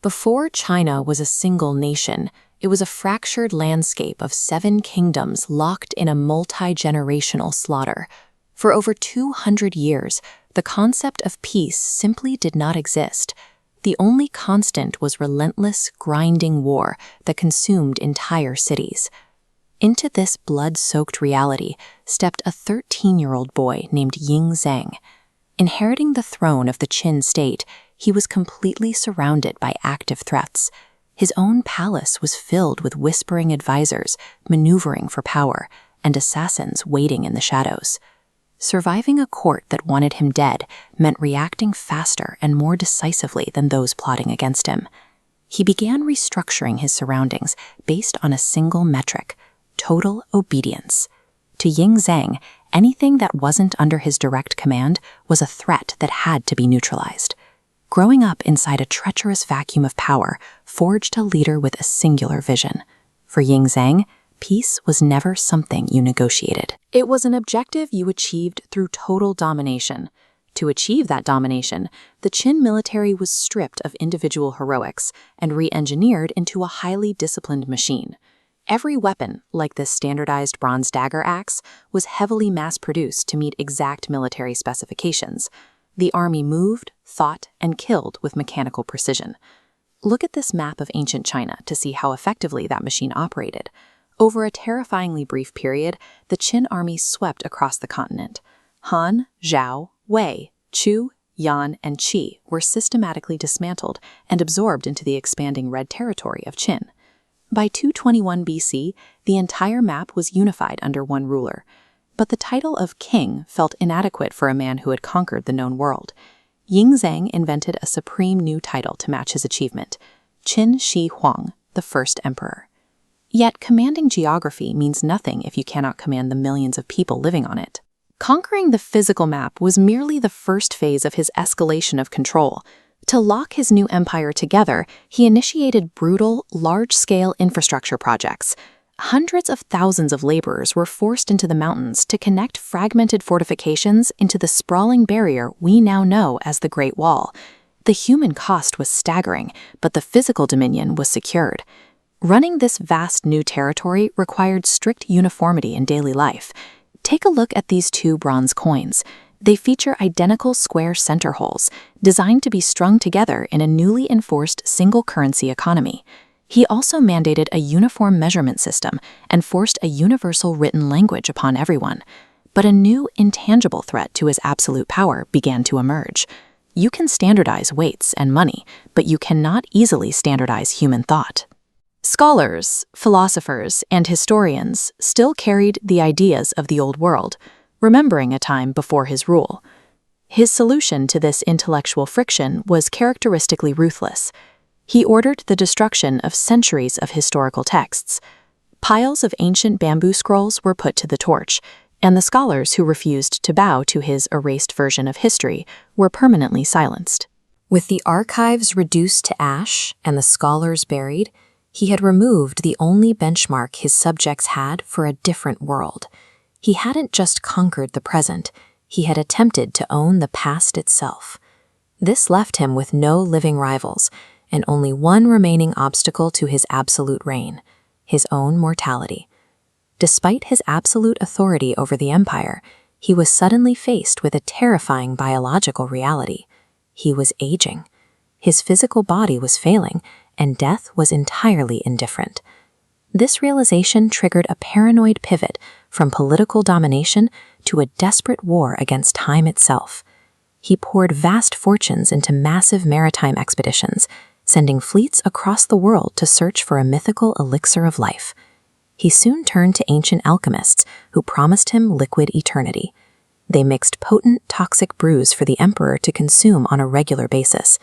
Before China was a single nation, it was a fractured landscape of 7 kingdoms locked in a multi-generational slaughter. For over 200 years, the concept of peace simply did not exist. The only constant was relentless, grinding war that consumed entire cities. Into this blood-soaked reality stepped a 13-year-old boy named Ying Zhang. Inheriting the throne of the Qin state, he was completely surrounded by active threats. His own palace was filled with whispering advisors, maneuvering for power, and assassins waiting in the shadows. Surviving a court that wanted him dead meant reacting faster and more decisively than those plotting against him. He began restructuring his surroundings based on a single metric: total obedience. To Ying Zhang, anything that wasn't under his direct command was a threat that had to be neutralized. Growing up inside a treacherous vacuum of power forged a leader with a singular vision. For Ying Zhang, peace was never something you negotiated. It was an objective you achieved through total domination. To achieve that domination, the Qin military was stripped of individual heroics and re-engineered into a highly disciplined machine. Every weapon, like this standardized bronze dagger axe, was heavily mass-produced to meet exact military specifications. The army moved, thought, and killed with mechanical precision. Look at this map of ancient China to see how effectively that machine operated. Over a terrifyingly brief period, the Qin army swept across the continent. Han, Zhao, Wei, Chu, Yan, and Qi were systematically dismantled and absorbed into the expanding Red territory of Qin. By 221 BC, the entire map was unified under one ruler. But the title of king felt inadequate for a man who had conquered the known world. Ying Zhang invented a supreme new title to match his achievement: Qin Shi Huang, the first emperor. Yet commanding geography means nothing if you cannot command the millions of people living on it. Conquering the physical map was merely the first phase of his escalation of control. To lock his new empire together, he initiated brutal, large-scale infrastructure projects. Hundreds of thousands of laborers were forced into the mountains to connect fragmented fortifications into the sprawling barrier we now know as the Great Wall. The human cost was staggering, but the physical dominion was secured. Running this vast new territory required strict uniformity in daily life. Take a look at these 2 bronze coins. They feature identical square center holes, designed to be strung together in a newly enforced single-currency economy. He also mandated a uniform measurement system and forced a universal written language upon everyone. But a new, intangible threat to his absolute power began to emerge. You can standardize weights and money, but you cannot easily standardize human thought. Scholars, philosophers, and historians still carried the ideas of the old world, remembering a time before his rule. His solution to this intellectual friction was characteristically ruthless. He ordered the destruction of centuries of historical texts. Piles of ancient bamboo scrolls were put to the torch, and the scholars who refused to bow to his erased version of history were permanently silenced. With the archives reduced to ash and the scholars buried, he had removed the only benchmark his subjects had for a different world. He hadn't just conquered the present, he had attempted to own the past itself. This left him with no living rivals, and only one remaining obstacle to his absolute reign: his own mortality. Despite his absolute authority over the empire, he was suddenly faced with a terrifying biological reality. He was aging. His physical body was failing, and death was entirely indifferent. This realization triggered a paranoid pivot from political domination to a desperate war against time itself. He poured vast fortunes into massive maritime expeditions, sending fleets across the world to search for a mythical elixir of life. He soon turned to ancient alchemists who promised him liquid eternity. They mixed potent, toxic brews for the emperor to consume on a regular basis.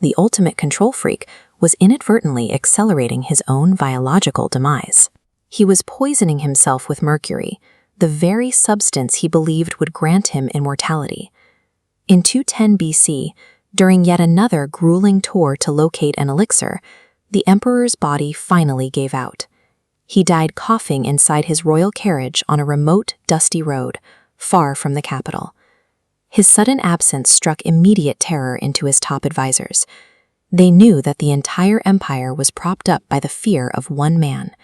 The ultimate control freak was inadvertently accelerating his own biological demise. He was poisoning himself with mercury, the very substance he believed would grant him immortality. In 210 BC, during yet another grueling tour to locate an elixir, the emperor's body finally gave out. He died coughing inside his royal carriage on a remote, dusty road, far from the capital. His sudden absence struck immediate terror into his top advisors. They knew that the entire empire was propped up by the fear of one man.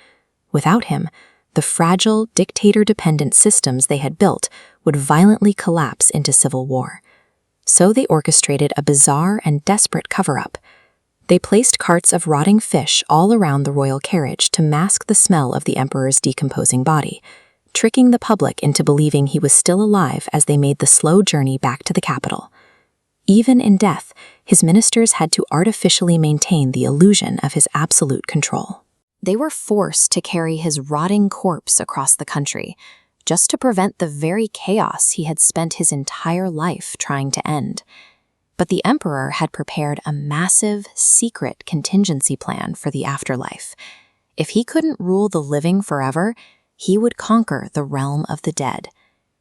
Without him, the fragile, dictator-dependent systems they had built would violently collapse into civil war. So they orchestrated a bizarre and desperate cover-up. They placed carts of rotting fish all around the royal carriage to mask the smell of the emperor's decomposing body, tricking the public into believing he was still alive as they made the slow journey back to the capital. Even in death, his ministers had to artificially maintain the illusion of his absolute control. They were forced to carry his rotting corpse across the country, just to prevent the very chaos he had spent his entire life trying to end. But the emperor had prepared a massive, secret contingency plan for the afterlife. If he couldn't rule the living forever, he would conquer the realm of the dead.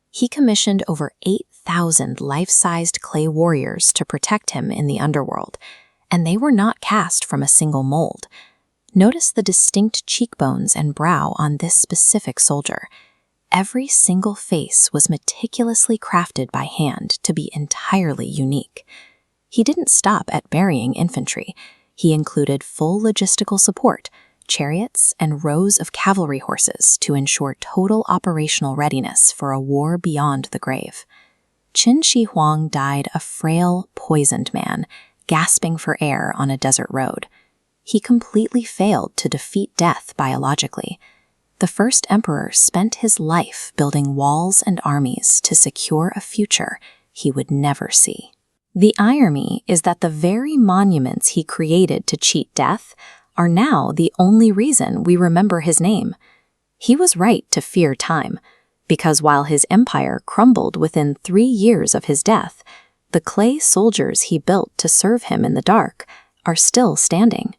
He commissioned over 8,000 life-sized clay warriors to protect him in the underworld, and they were not cast from a single mold. Notice the distinct cheekbones and brow on this specific soldier. Every single face was meticulously crafted by hand to be entirely unique. He didn't stop at burying infantry. He included full logistical support, chariots, and rows of cavalry horses to ensure total operational readiness for a war beyond the grave. Qin Shi Huang died a frail, poisoned man, gasping for air on a desert road. He completely failed to defeat death biologically. The first emperor spent his life building walls and armies to secure a future he would never see. The irony is that the very monuments he created to cheat death are now the only reason we remember his name. He was right to fear time, because while his empire crumbled within 3 years of his death, the clay soldiers he built to serve him in the dark are still standing.